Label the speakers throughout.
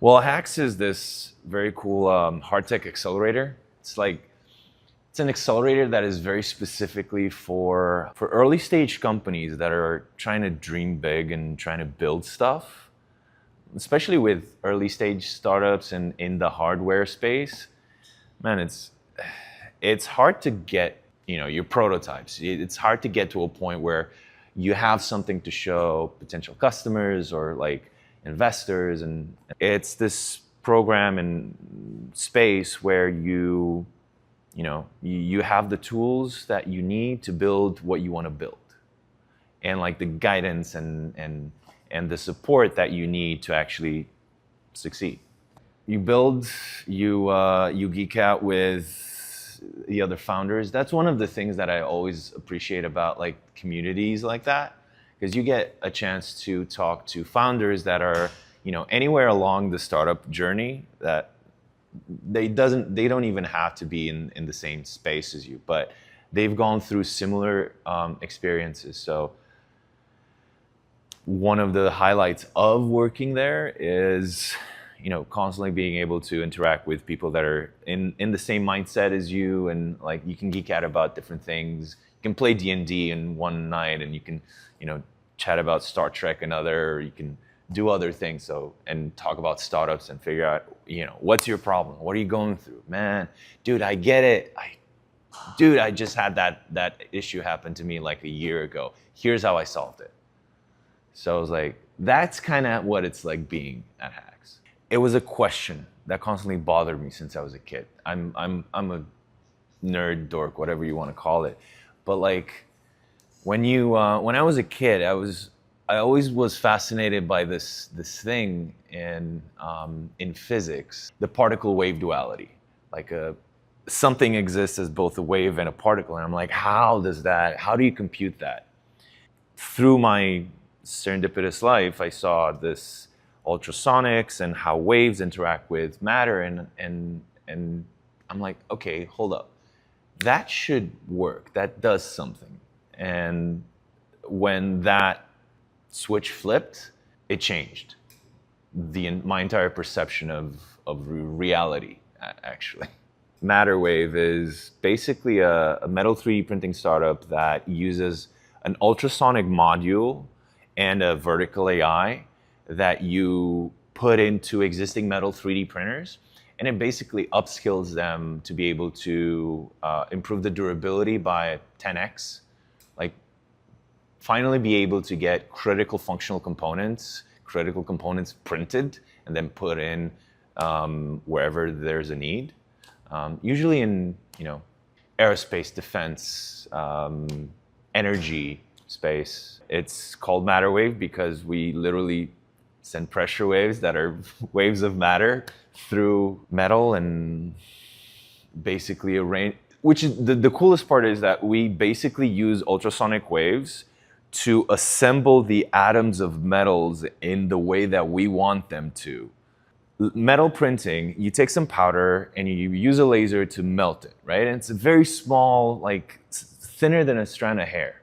Speaker 1: Well, HAX is this very cool hard tech accelerator. It's an accelerator that is very specifically for early stage companies that are trying to dream big and trying to build stuff, especially with early stage startups and in the hardware space. Man, it's hard to get, your prototypes. It's hard to get to a point where you have something to show potential customers or like investors, and it's this program and space where you have the tools that you need to build what you want to build, and like the guidance and the support that you need to actually succeed. You build, you geek out with the other founders. That's one of the things that I always appreciate about like communities like that, because you get a chance to talk to founders that are, anywhere along the startup journey, that they don't even have to be in the same space as you, but they've gone through similar experiences. So one of the highlights of working there is, constantly being able to interact with people that are in the same mindset as you, and like you can geek out about different things. You can play D&D in one night, and you can, chat about Star Trek another, or you can do other things. And talk about startups and figure out, what's your problem? What are you going through? Man, dude, I get it. I just had that issue happen to me like a year ago. Here's how I solved it. So I was like, that's kind of what it's like being at HAX. It was a question that constantly bothered me since I was a kid. I'm a nerd, dork, whatever you want to call it. But like when I was a kid, I always was fascinated by this thing in physics, the particle wave duality. Like something exists as both a wave and a particle, and I'm like, how do you compute that? Through my serendipitous life, I saw this ultrasonics and how waves interact with matter, and I'm like, okay, hold up. That should work. That does something. And when that switch flipped, it changed my entire perception of reality, actually. MatterWave is basically a metal 3D printing startup that uses an ultrasonic module and a vertical AI that you put into existing metal 3D printers, and it basically upskills them to be able to improve the durability by 10x. Like, finally be able to get critical functional components, printed and then put in wherever there's a need. Usually in, aerospace, defense, energy space. It's called MatterWave because we literally send pressure waves that are waves of matter through metal, and basically which is the coolest part is that we basically use ultrasonic waves to assemble the atoms of metals in the way that we want them to. Metal printing, you take some powder and you use a laser to melt it, right? And it's a very small, like thinner than a strand of hair.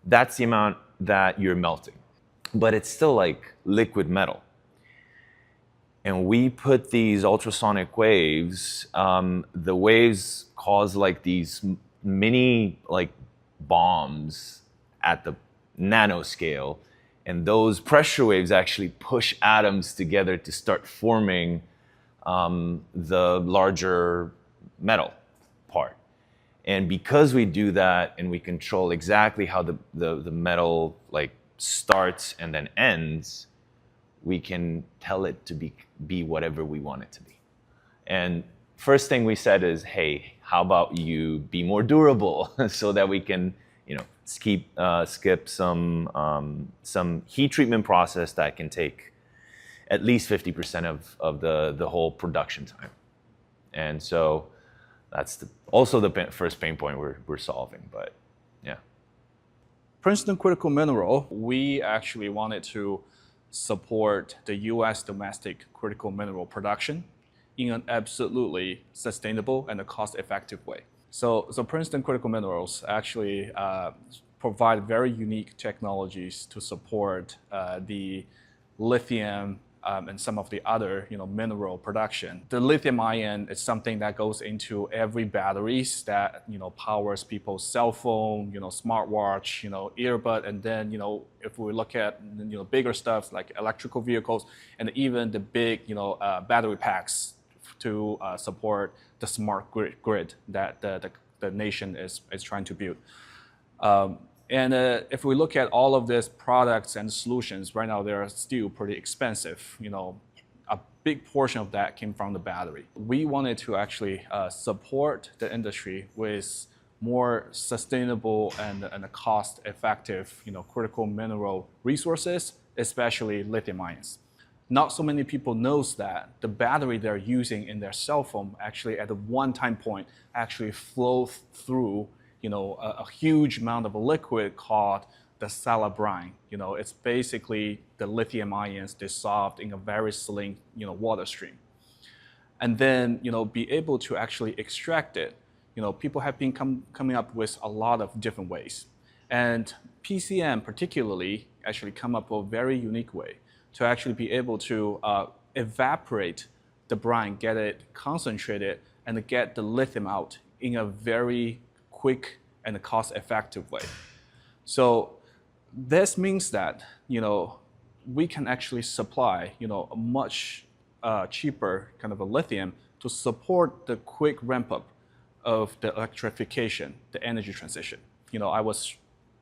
Speaker 1: That's the amount that you're melting. But it's still like liquid metal. And we put these ultrasonic waves, the waves cause like these mini like bombs at the nanoscale, and those pressure waves actually push atoms together to start forming the larger metal part. And because we do that and we control exactly how the metal like starts and then ends, we can tell it to be whatever we want it to be. And first thing we said is, hey, how about you be more durable so that we can, skip some heat treatment process that can take at least 50% of the whole production time. And so that's also the first pain point we're solving, but yeah.
Speaker 2: Princeton Critical Mineral, we actually wanted to support the US domestic critical mineral production in an absolutely sustainable and a cost-effective way. So Princeton Critical Minerals actually provide very unique technologies to support the lithium and some of the other mineral production. The lithium ion is something that goes into every batteries that powers people's cell phone, smartwatch, earbud, and then if we look at bigger stuff like electrical vehicles and even the big battery packs to support the smart grid that the nation is trying to build. And if we look at all of these products and solutions, right now they are still pretty expensive. A big portion of that came from the battery. We wanted to actually support the industry with more sustainable and cost-effective, critical mineral resources, especially lithium ions. Not so many people knows that the battery they're using in their cell phone actually at the one-time point actually flow through a huge amount of a liquid called the salad brine. It's basically the lithium ions dissolved in a very saline water stream. And then be able to actually extract it. People have been coming up with a lot of different ways. And PCM particularly actually come up with a very unique way to actually be able to evaporate the brine, get it concentrated, and get the lithium out in a very quick and cost-effective way. So this means that we can actually supply a much cheaper kind of a lithium to support the quick ramp up of the electrification, the energy transition. I was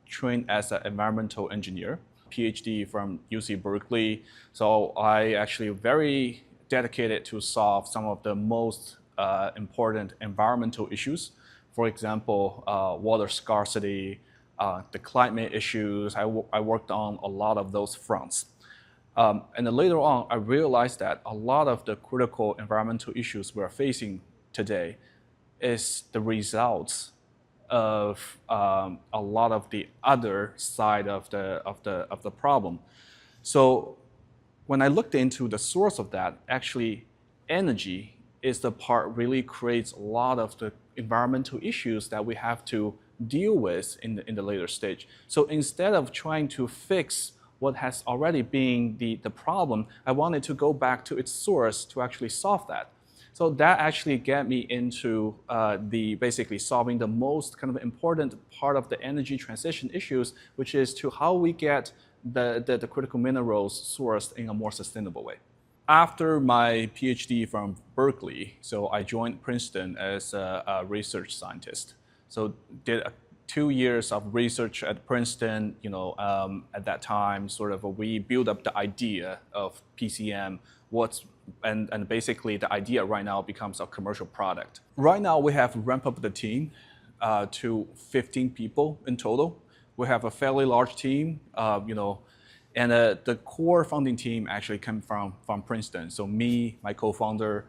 Speaker 2: trained as an environmental engineer, PhD from UC Berkeley. So I actually very dedicated to solve some of the most important environmental issues. For example, water scarcity, the climate issues. I worked on a lot of those fronts. And then later on, I realized that a lot of the critical environmental issues we're facing today is the results of a lot of the other side of the problem. So when I looked into the source of that, actually energy is the part really creates a lot of the environmental issues that we have to deal with in the later stage. So instead of trying to fix what has already been the problem, I wanted to go back to its source to actually solve that. So that actually got me into basically solving the most kind of important part of the energy transition issues, which is to how we get the critical minerals sourced in a more sustainable way. After my PhD from Berkeley, so I joined Princeton as a research scientist. So did 2 years of research at Princeton. At that time, we built up the idea of PCM. And basically the idea right now becomes a commercial product. Right now we have ramped up the team to 15 people in total. We have a fairly large team, and the core founding team actually came from Princeton. So me, my co-founder,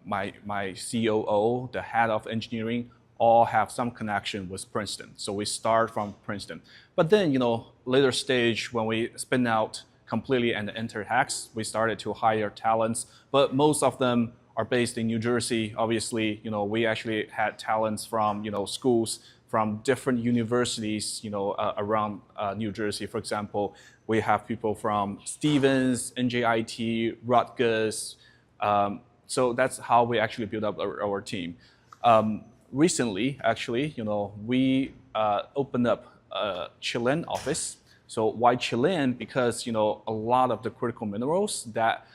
Speaker 2: my COO, the head of engineering, all have some connection with Princeton. So we start from Princeton. But then, later stage when we spin out completely and enter HAX, we started to hire talents, but most of them are based in New Jersey. Obviously, we actually had talents from, schools from different universities, around New Jersey. For example, we have people from Stevens, NJIT, Rutgers. So that's how we actually built up our team. Recently, actually, we opened up a Chilean office. So why Chilean? Because a lot of the critical minerals that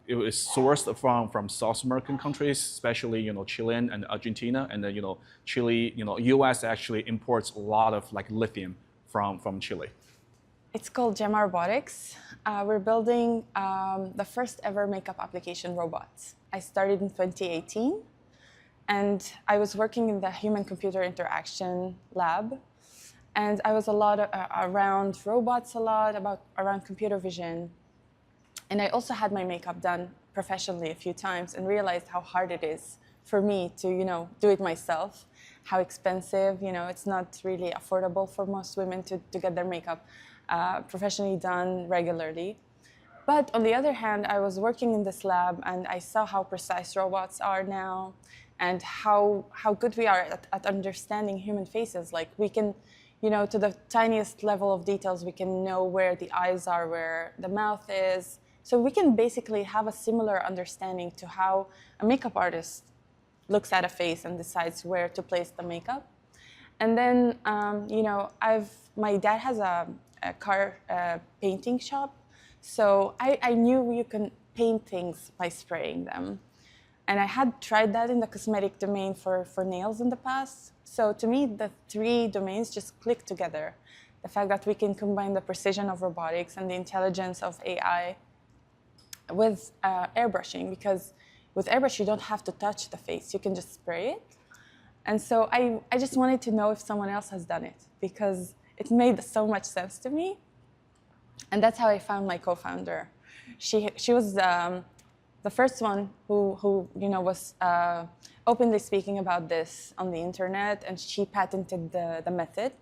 Speaker 2: it is sourced from South American countries, especially Chile and Argentina, and then Chile, U.S. actually imports a lot of lithium from Chile.
Speaker 3: It's called Gemma Robotics. We're building the first ever makeup application robots. I started in 2018, and I was working in the human-computer interaction lab. And I was a lot around robots, around computer vision. And I also had my makeup done professionally a few times and realized how hard it is for me to, do it myself, how expensive, it's not really affordable for most women to get their makeup professionally done regularly. But on the other hand, I was working in this lab and I saw how precise robots are now and how good we are at understanding human faces. Like we can, to the tiniest level of details, we can know where the eyes are, where the mouth is, So we can basically have a similar understanding to how a makeup artist looks at a face and decides where to place the makeup. And then, my dad has a car painting shop. So I knew you can paint things by spraying them. And I had tried that in the cosmetic domain for nails in the past. So to me, the three domains just click together. The fact that we can combine the precision of robotics and the intelligence of AI with airbrushing, because with airbrush, you don't have to touch the face. You can just spray it. And so I just wanted to know if someone else has done it, because it made so much sense to me. And that's how I found my co-founder. She was the first one who was openly speaking about this on the internet, and she patented the method.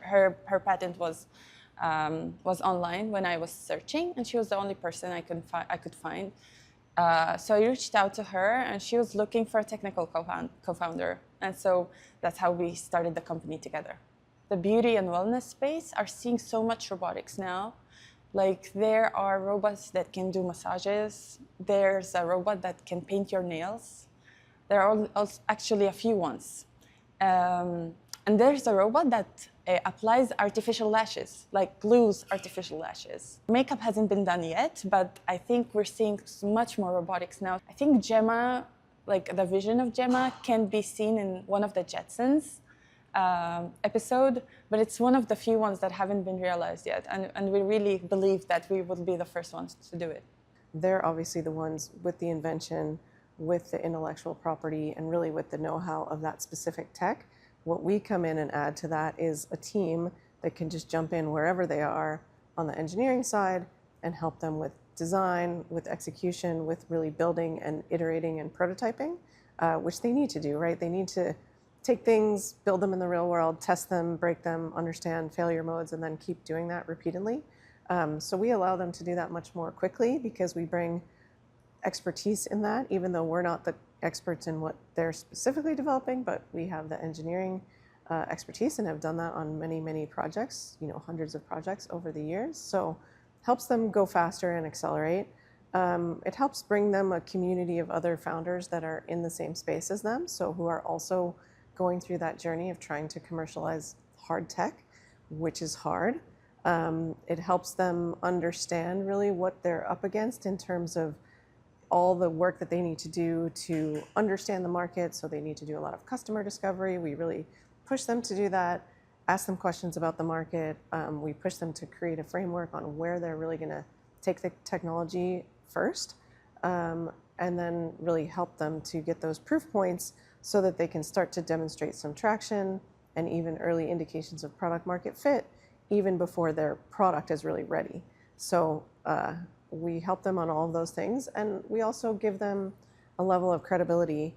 Speaker 3: Her patent was online when I was searching, and she was the only person I could find. So I reached out to her, and she was looking for a technical co-founder. And so that's how we started the company together. The beauty and wellness space are seeing so much robotics now. Like, there are robots that can do massages. There's a robot that can paint your nails. There are actually a few ones. And there's a robot that applies artificial lashes, like glues artificial lashes. Makeup hasn't been done yet, but I think we're seeing much more robotics now. I think Gemma, like the vision of Gemma, can be seen in one of the Jetsons episode, but it's one of the few ones that haven't been realized yet. And we really believe that we will be the first ones to do it.
Speaker 4: They're obviously the ones with the invention, with the intellectual property, and really with the know-how of that specific tech. What we come in and add to that is a team that can just jump in wherever they are on the engineering side and help them with design, with execution, with really building and iterating and prototyping, which they need to do, right? They need to take things, build them in the real world, test them, break them, understand failure modes, and then keep doing that repeatedly. So we allow them to do that much more quickly because we bring expertise in that, even though we're not the experts in what they're specifically developing, but we have the engineering expertise and have done that on many, many projects, hundreds of projects over the years. So helps them go faster and accelerate. It helps bring them a community of other founders that are in the same space as them, so who are also going through that journey of trying to commercialize hard tech, which is hard. It helps them understand really what they're up against in terms of all the work that they need to do to understand the market. So they need to do a lot of customer discovery. We really push them to do that, ask them questions about the market. We push them to create a framework on where they're really going to take the technology first, and then really help them to get those proof points so that they can start to demonstrate some traction and even early indications of product market fit even before their product is really ready. So we help them on all of those things, and we also give them a level of credibility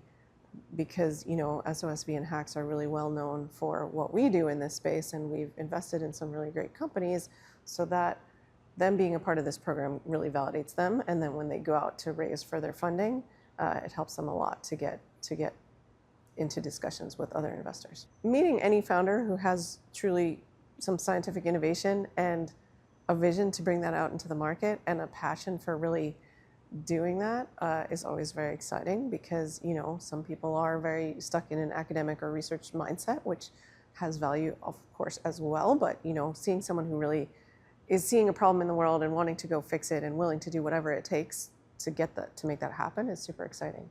Speaker 4: because SOSV and HAX are really well known for what we do in this space, and we've invested in some really great companies, so that them being a part of this program really validates them. And then when they go out to raise further funding, it helps them a lot to get into discussions with other investors. Meeting any founder who has truly some scientific innovation and a vision to bring that out into the market and a passion for really doing that is always very exciting, because some people are very stuck in an academic or research mindset, which has value of course as well, but seeing someone who really is seeing a problem in the world and wanting to go fix it and willing to do whatever it takes to make that happen is super exciting.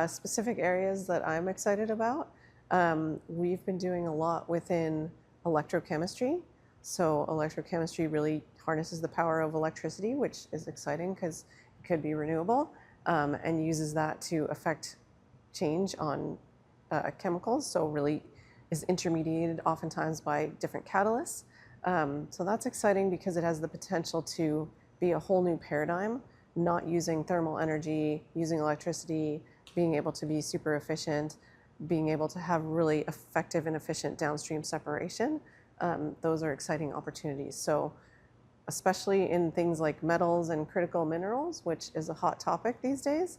Speaker 4: Specific areas that I'm excited about, we've been doing a lot within electrochemistry. So electrochemistry really harnesses the power of electricity, which is exciting because it could be renewable, and uses that to affect change on chemicals. So really is intermediated oftentimes by different catalysts. So that's exciting because it has the potential to be a whole new paradigm, not using thermal energy, using electricity, being able to be super efficient, being able to have really effective and efficient downstream separation. Those are exciting opportunities. So especially in things like metals and critical minerals, which is a hot topic these days,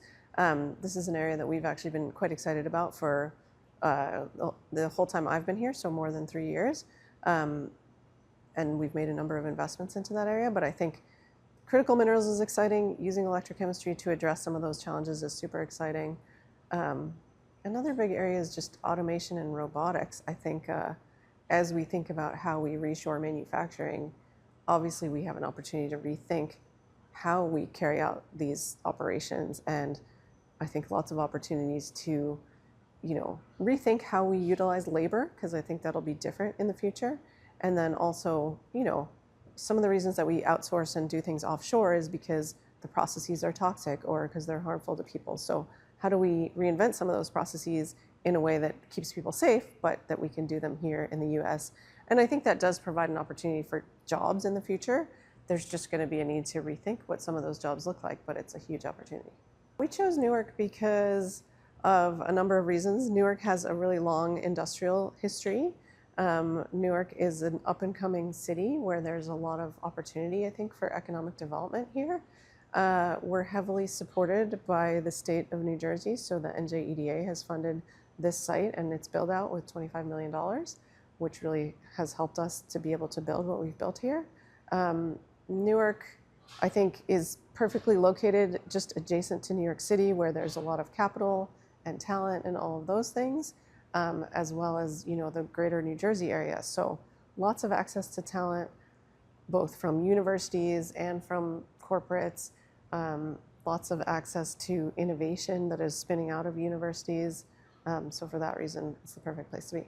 Speaker 4: this is an area that we've actually been quite excited about for the whole time I've been here, so more than 3 years. And we've made a number of investments into that area, but I think critical minerals is exciting. Using electrochemistry to address some of those challenges is super exciting. Another big area is just automation and robotics. I think as we think about how we reshore manufacturing, obviously we have an opportunity to rethink how we carry out these operations, and I think lots of opportunities to, rethink how we utilize labor, because I think that'll be different in the future. And then also, some of the reasons that we outsource and do things offshore is because the processes are toxic or because they're harmful to people. So how do we reinvent some of those processes in a way that keeps people safe, but that we can do them here in the US? And I think that does provide an opportunity for jobs in the future. There's just going to be a need to rethink what some of those jobs look like, but it's a huge opportunity. We chose Newark because of a number of reasons. Newark has a really long industrial history. Newark is an up-and-coming city where there's a lot of opportunity, I think, for economic development here. We're heavily supported by the state of New Jersey, so the NJEDA has funded this site and its build out with $25 million, which really has helped us to be able to build what we've built here. Newark, I think, is perfectly located just adjacent to New York City, where there's a lot of capital and talent and all of those things, as well as the greater New Jersey area. So lots of access to talent, both from universities and from corporates. Lots of access to innovation that is spinning out of universities. So for that reason, it's the perfect place to be.